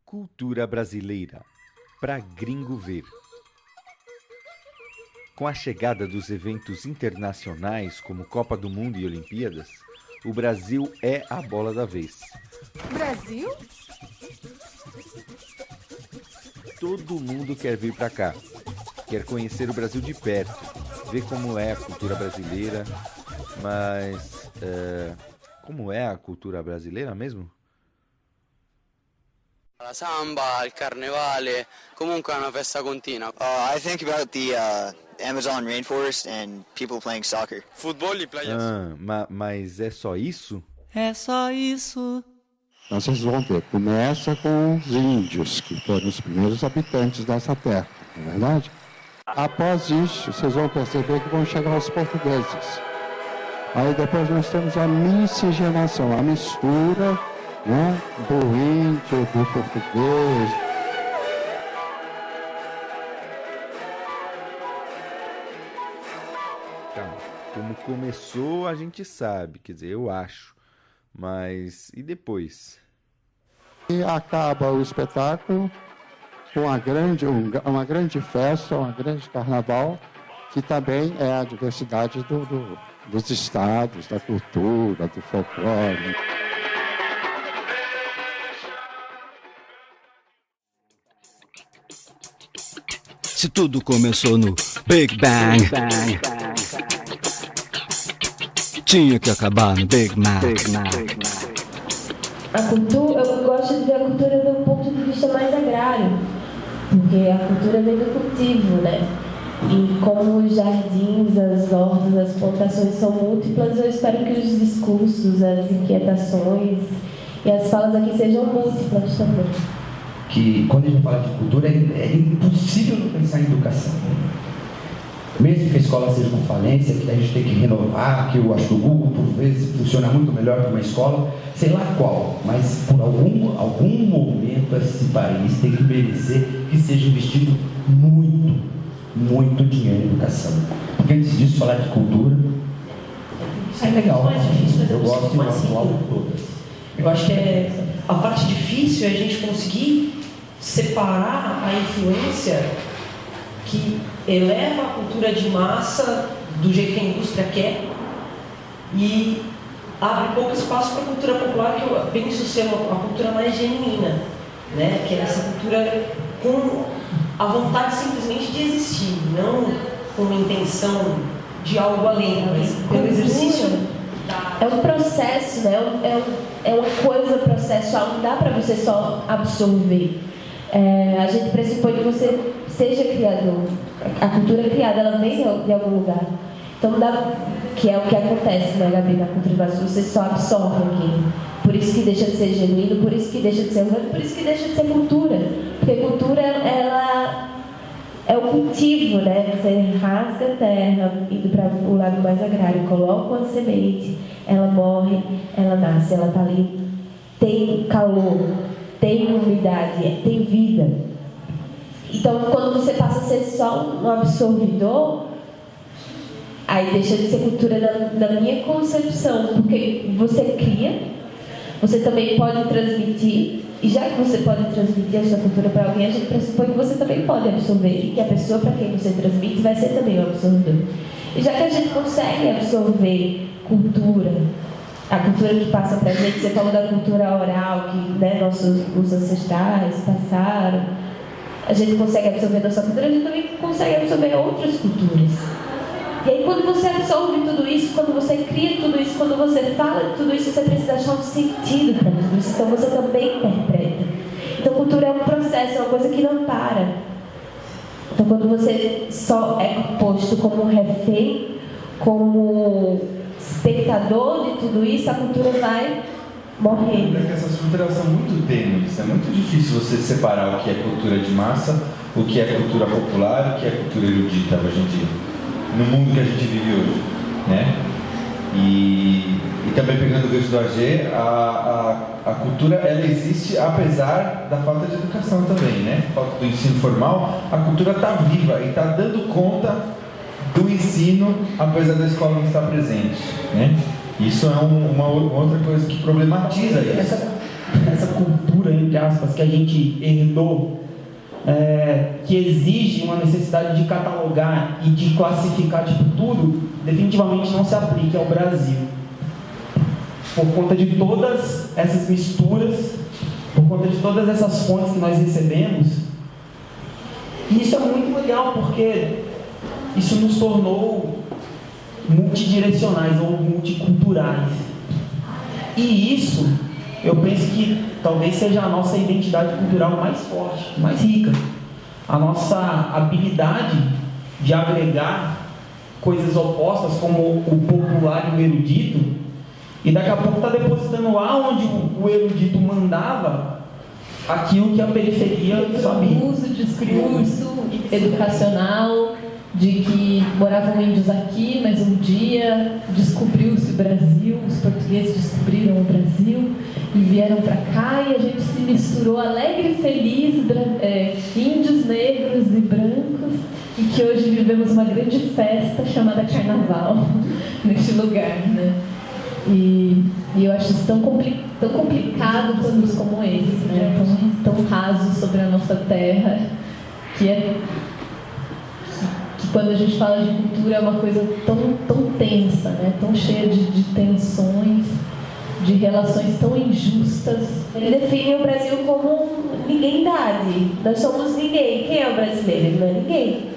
Cultura brasileira, pra gringo ver. Com a chegada dos eventos internacionais como Copa do Mundo e Olimpíadas, o Brasil é a bola da vez. Brasil? Todo mundo quer vir pra cá, quer conhecer o Brasil de perto, ver como é a cultura brasileira, mas como é a cultura brasileira mesmo? La samba, il carnevale, comunque è una festa continua. I think about the Amazon rainforest and people playing soccer. Football e playas. Mas é só isso? É só isso. Então vocês vão ver, começa com os índios, que foram os primeiros habitantes dessa terra, não é verdade? Após isso, vocês vão perceber que vão chegar os portugueses. Aí depois nós temos a miscigenação, a mistura, né, do índio, do português. Então, como começou a gente sabe, quer dizer, eu acho. Mas e depois? E acaba o espetáculo com uma grande festa, um grande carnaval, que também é a diversidade dos estados, da cultura, do folclore. Se tudo começou no Big Bang, tinha que acabar no Big Mac. A cultura, eu gosto de ver a cultura do ponto de vista mais agrário, porque a cultura vem do cultivo, né? E como os jardins, as hortas, as plantações são múltiplas, eu espero que os discursos, as inquietações e as falas aqui sejam múltiplas também. Que quando a gente fala de cultura, é impossível não pensar em educação. Mesmo que a escola seja com falência, que a gente tem que renovar, que eu acho que o Google, por vezes, funciona muito melhor que uma escola, sei lá qual, mas por algum momento esse país tem que merecer que seja investido muito dinheiro em educação. Porque antes disso, falar de cultura é legal. Eu gosto e eu amo todas. Eu acho que a parte difícil é a gente conseguir separar a influência que eleva a cultura de massa do jeito que a indústria quer e abre pouco espaço para a cultura popular, que eu penso ser a cultura mais genuína, né? Que é essa cultura com a vontade simplesmente de existir, não com uma intenção de algo além, mas pelo exercício. É um processo, né? É uma coisa processual, não dá para você só absorver. A gente pressupõe que você seja criador. A cultura criada, ela vem de algum lugar. Então não dá, que é o que acontece, né, Gabriel, na cultura brasileira, você só absorve aquilo. Por isso que deixa de ser genuíno, por isso que deixa de ser orgânico, por isso que deixa de ser cultura. Porque cultura, ela é o cultivo, né? Você rasga a terra, indo para o lado mais agrário, coloca uma semente, ela morre, ela nasce, ela está ali, tem calor, tem umidade, tem vida. Então, quando você passa a ser só um absorvidor, aí deixa de ser cultura na minha concepção, porque você cria, você também pode transmitir, e já que você pode transmitir a sua cultura para alguém, a gente pressupõe que você também pode absorver, e que a pessoa para quem você transmite vai ser também um absorvedor. E já que a gente consegue absorver cultura, a cultura que passa para a gente, você falou da cultura oral, que, né, os ancestrais passaram, a gente consegue absorver nossa cultura, a gente também consegue absorver outras culturas. E aí, quando você absorve tudo isso, quando você cria tudo isso, quando você fala de tudo isso, você precisa achar um sentido para tudo isso. Então, você também interpreta. Então, cultura é um processo, é uma coisa que não para. Então, quando você só é posto como um refém, como espectador de tudo isso, a cultura vai morrer. É que essas culturas são muito tênues. É muito difícil você separar o que é cultura de massa, o que é cultura popular, o que é cultura erudita hoje em dia. No mundo que a gente vive hoje, né? E também pegando o gancho do AG, a cultura ela existe apesar da falta de educação também, né? Falta do ensino formal, a cultura está viva e está dando conta do ensino apesar da escola não estar presente, né? Isso é uma outra coisa que problematiza isso. Essa cultura, entre aspas, que a gente herdou, que exige uma necessidade de catalogar e de classificar tipo, tudo, definitivamente não se aplica ao Brasil. Por conta de todas essas misturas, por conta de todas essas fontes que nós recebemos. E isso é muito legal, porque isso nos tornou multidirecionais ou multiculturais. E isso, eu penso que talvez seja a nossa identidade cultural mais forte, mais rica. A nossa habilidade de agregar coisas opostas, como o popular e o erudito, e daqui a pouco está depositando lá onde o erudito mandava aquilo que a periferia sabia. O uso de discurso educacional de que moravam índios aqui, mas um dia descobriu-se o Brasil, os portugueses descobriram o Brasil e vieram para cá e a gente se misturou alegre e feliz, índios, negros e brancos, e que hoje vivemos uma grande festa chamada Carnaval neste lugar, né? E eu acho isso tão complicado planos como esse, né? Tão raso sobre a nossa terra, que quando a gente fala de cultura é uma coisa tão tensa, né? Tão cheia de tensões, de relações tão injustas. Ele define o Brasil como ninguém-dade. Nós somos ninguém. Quem é o brasileiro? Ele não é ninguém.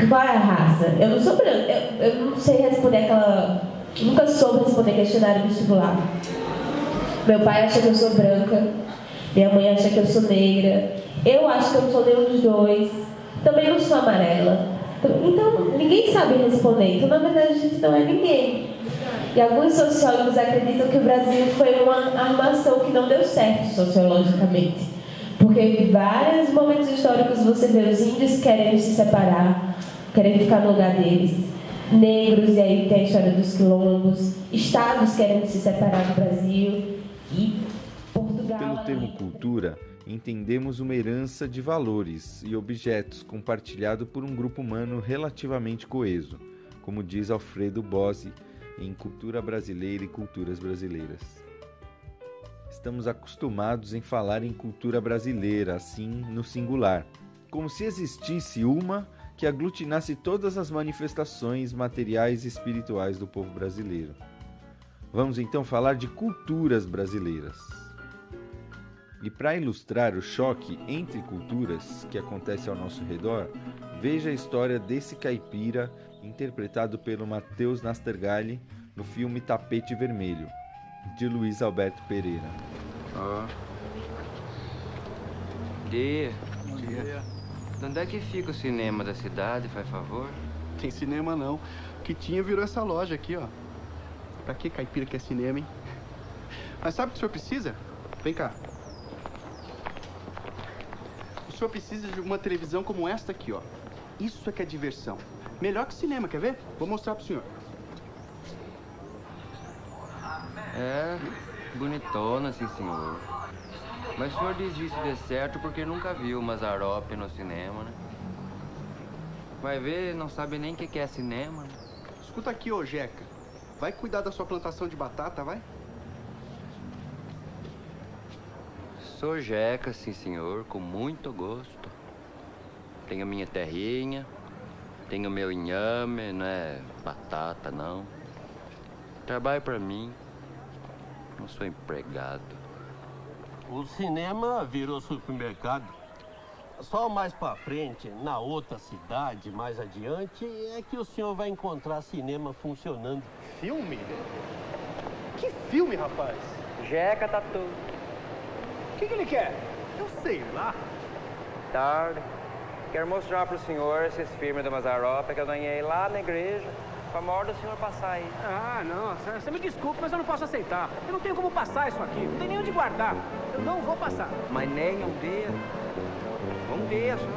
Qual é a raça? Eu não sou branca. Eu não sei responder aquela... Nunca soube responder questionário vestibular. Meu pai acha que eu sou branca. Minha mãe acha que eu sou negra. Eu acho que eu não sou nenhum dos dois. Também não sou amarela. Então, ninguém sabe responder. Então, na verdade, a gente não é ninguém. E alguns sociólogos acreditam que o Brasil foi uma armação que não deu certo sociologicamente. Porque em vários momentos históricos você vê os índios querendo se separar, querendo ficar no lugar deles. Negros, e aí tem a história dos quilombos. Estados querendo se separar do Brasil. E Portugal... Pelo termo cultura, entendemos uma herança de valores e objetos compartilhado por um grupo humano relativamente coeso, como diz Alfredo Bossi em Cultura Brasileira e Culturas Brasileiras. Estamos acostumados em falar em cultura brasileira, assim, no singular, como se existisse uma que aglutinasse todas as manifestações materiais e espirituais do povo brasileiro. Vamos então falar de culturas brasileiras. E para ilustrar o choque entre culturas que acontece ao nosso redor, veja a história desse caipira interpretado pelo Matheus Nastergalli no filme Tapete Vermelho, de Luiz Alberto Pereira. Dia. Onde é que fica o cinema da cidade, faz favor? Tem cinema não. O que tinha virou essa loja aqui, ó. Pra que caipira quer cinema, hein? Mas sabe o que o senhor precisa? Vem cá. O senhor precisa de uma televisão como esta aqui, ó. Isso é que é diversão. Melhor que cinema, quer ver? Vou mostrar pro senhor. É, bonitona, sim, senhor. Mas o senhor diz isso de certo porque nunca viu o Mazzaropi no cinema, né? Vai ver, não sabe nem o que é cinema, né? Escuta aqui, ô Jeca. Vai cuidar da sua plantação de batata, vai? Sou Jeca, sim, senhor, com muito gosto. Tenho minha terrinha, tenho meu inhame, não é batata, não. Trabalho pra mim, não sou empregado. O cinema virou supermercado. Só mais pra frente, na outra cidade, mais adiante, é que o senhor vai encontrar cinema funcionando. Filme? Que filme, rapaz? Jeca Tatu. O que ele quer? Eu sei lá. Tarde. Quero mostrar pro senhor esses filmes do Mazzaropi que eu ganhei lá na igreja. Com a morte do senhor passar aí. Ah, não. Você me desculpe, mas eu não posso aceitar. Eu não tenho como passar isso aqui. Não tem nem onde guardar. Eu não vou passar. Mas nem um dia. Um dia só.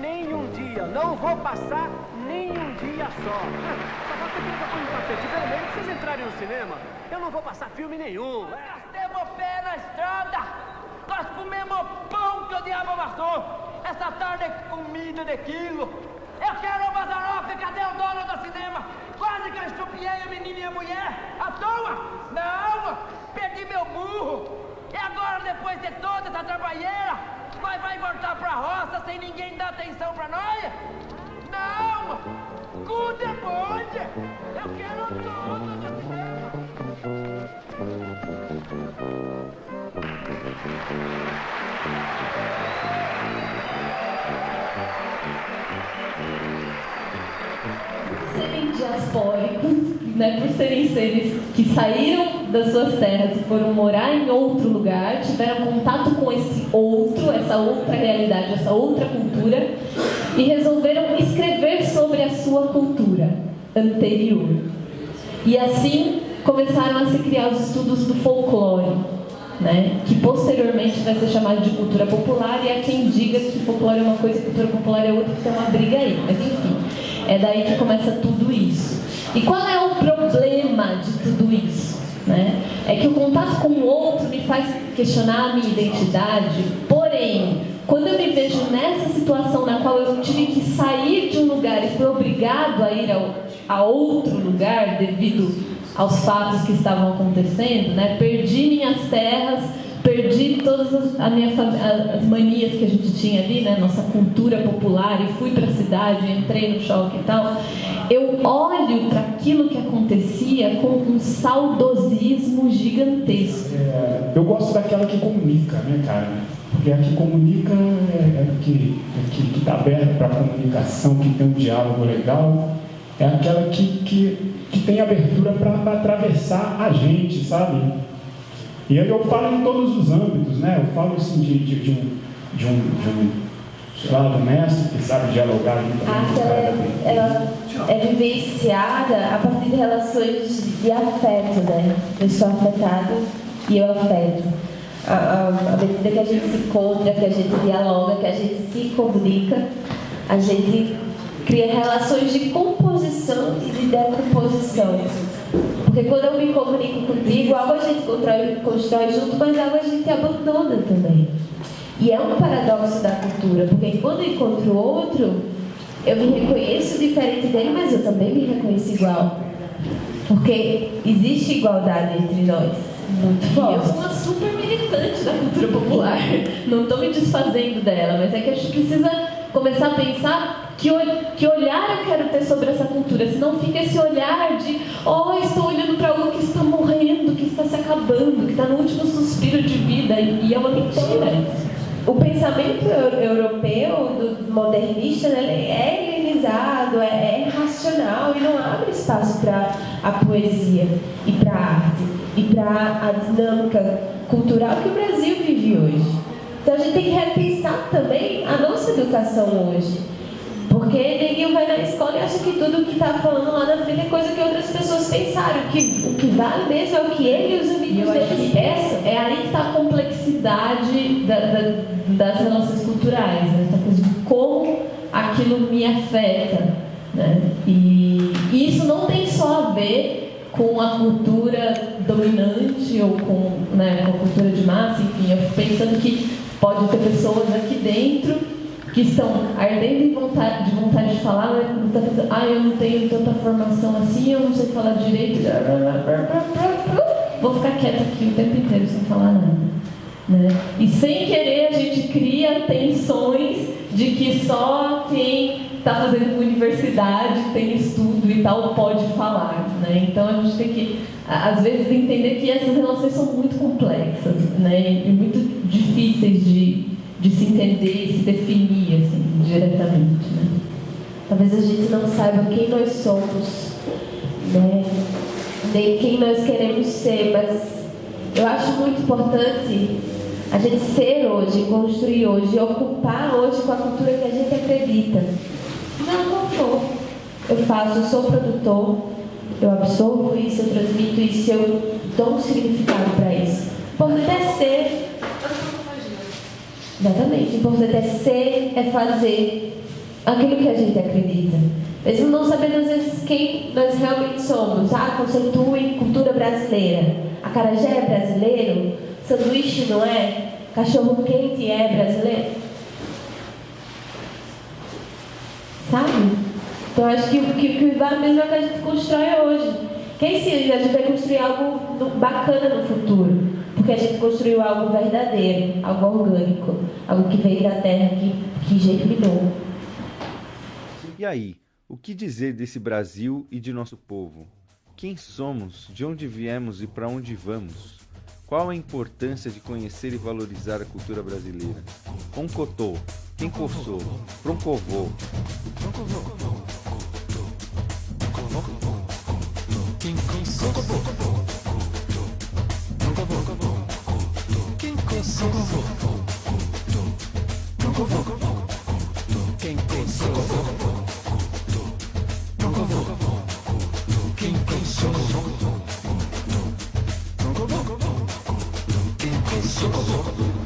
Nem um dia. Não vou passar nem um dia só. Você quer que eu ponha um tapete vermelho pra vocês entrarem no cinema? Eu não vou passar filme nenhum. Nós temos pé na estrada. Nós comemos pão que o diabo amassou. Essa tarde é comida de quilo. Eu quero o Mazzaropi, cadê o dono do cinema? Quase que eu estupiei o menino e a mulher. À toa? Não, perdi meu burro. E agora, depois de toda essa trabalheira, nós vai voltar pra roça sem ninguém dar atenção pra nós? Não! Cu de bonde! Eu quero o dono do cinema. Serem diaspóricos, né, por serem seres que saíram das suas terras e foram morar em outro lugar, tiveram contato com esse outro, essa outra realidade, essa outra cultura, e resolveram escrever sobre a sua cultura anterior. E assim começaram a se criar os estudos do folclore, né, que posteriormente vai ser chamado de cultura popular, e há quem diga que folclore é uma coisa e cultura popular é outra, que tem uma briga aí, mas enfim, é daí que começa tudo isso. E qual é o problema de tudo isso? Né? É que o contato com o outro me faz questionar a minha identidade, porém, quando eu me vejo nessa situação na qual eu tive que sair de um lugar e fui obrigado a ir a outro lugar devido aos fatos que estavam acontecendo, né? Perdi minhas terras, perdi todas as manias que a gente tinha ali, né? Nossa cultura popular, e fui para a cidade, entrei no choque e tal. Eu olho para aquilo que acontecia com um saudosismo gigantesco. Eu gosto daquela que comunica, né, cara? Porque a que comunica é que está aberta para a comunicação, que tem um diálogo legal, é aquela que tem abertura para atravessar a gente, sabe? E aí eu falo em todos os âmbitos, né? Eu falo assim de um sei lá, do mestre que sabe dialogar. Ela é vivenciada a partir de relações de afeto, né? Eu sou afetado e eu afeto. À medida que a gente se encontra, que a gente dialoga, que a gente se comunica, a gente cria relações de composição e de decomposição. Porque quando eu me comunico contigo, algo a gente constrói junto, mas algo a gente abandona também. E é um paradoxo da cultura, porque quando eu encontro outro, eu me reconheço diferente dele, mas eu também me reconheço igual. Porque existe igualdade entre nós. Muito forte. Eu sou uma super militante da cultura popular. Não estou me desfazendo dela, mas é que a gente precisa começar a pensar que olhar eu quero ter sobre essa cultura, senão fica esse olhar de estou olhando para algo que está morrendo, que está se acabando, que está no último suspiro de vida, e é uma mentira. O pensamento europeu, do modernista, né, ele é helenizado, é racional e não abre espaço para a poesia e para a arte e para a dinâmica cultural que o Brasil vive hoje. Então a gente tem que repensar também a nossa educação hoje. Porque ninguém vai na escola e acha que tudo que está falando lá na frente é coisa que outras pessoas pensaram. O que vale mesmo é o que ele e os amigos deles. É aí que está a complexidade das relações culturais, né? Essa coisa de como aquilo me afeta, né? E isso não tem só a ver com a cultura dominante ou com, né, com a cultura de massa, enfim. Eu fico pensando que pode ter pessoas aqui dentro que estão ardendo de vontade de falar, eu não tenho tanta formação assim, eu não sei falar direito, vou ficar quieta aqui o tempo inteiro sem falar nada. Né? E sem querer a gente cria tensões de que só quem está fazendo universidade, tem estudo e tal, pode falar. Né? Então a gente tem que, às vezes, entender que essas relações são muito complexas, né? E muito difíceis de se entender e se definir assim, diretamente. Né? Talvez a gente não saiba quem nós somos, né? Nem quem nós queremos ser, mas eu acho muito importante a gente ser hoje, construir hoje, ocupar hoje com a cultura que a gente acredita. Não for. Eu faço, eu sou produtor, eu absorvo isso, eu transmito isso, eu dou um significado para isso. O importante é ser. Exatamente. O importante é ser, é fazer aquilo que a gente acredita. Mesmo não sabendo às vezes quem nós realmente somos. Ah, conceitue cultura brasileira. Acarajé é brasileiro? Sanduíche não é? Cachorro quente é brasileiro? Sabe? Então acho que o que vai mesmo é o que a gente constrói hoje. Quem sim, a gente vai construir algo bacana no futuro. Porque a gente construiu algo verdadeiro, algo orgânico, algo que veio da terra, que germinou. E aí, o que dizer desse Brasil e de nosso povo? Quem somos, de onde viemos e para onde vamos? Qual a importância de conhecer e valorizar a cultura brasileira? Concotô, quem coçou, proncovô. Quem coçou, quem coçou, quem coçou, quem coçou, quem coçou.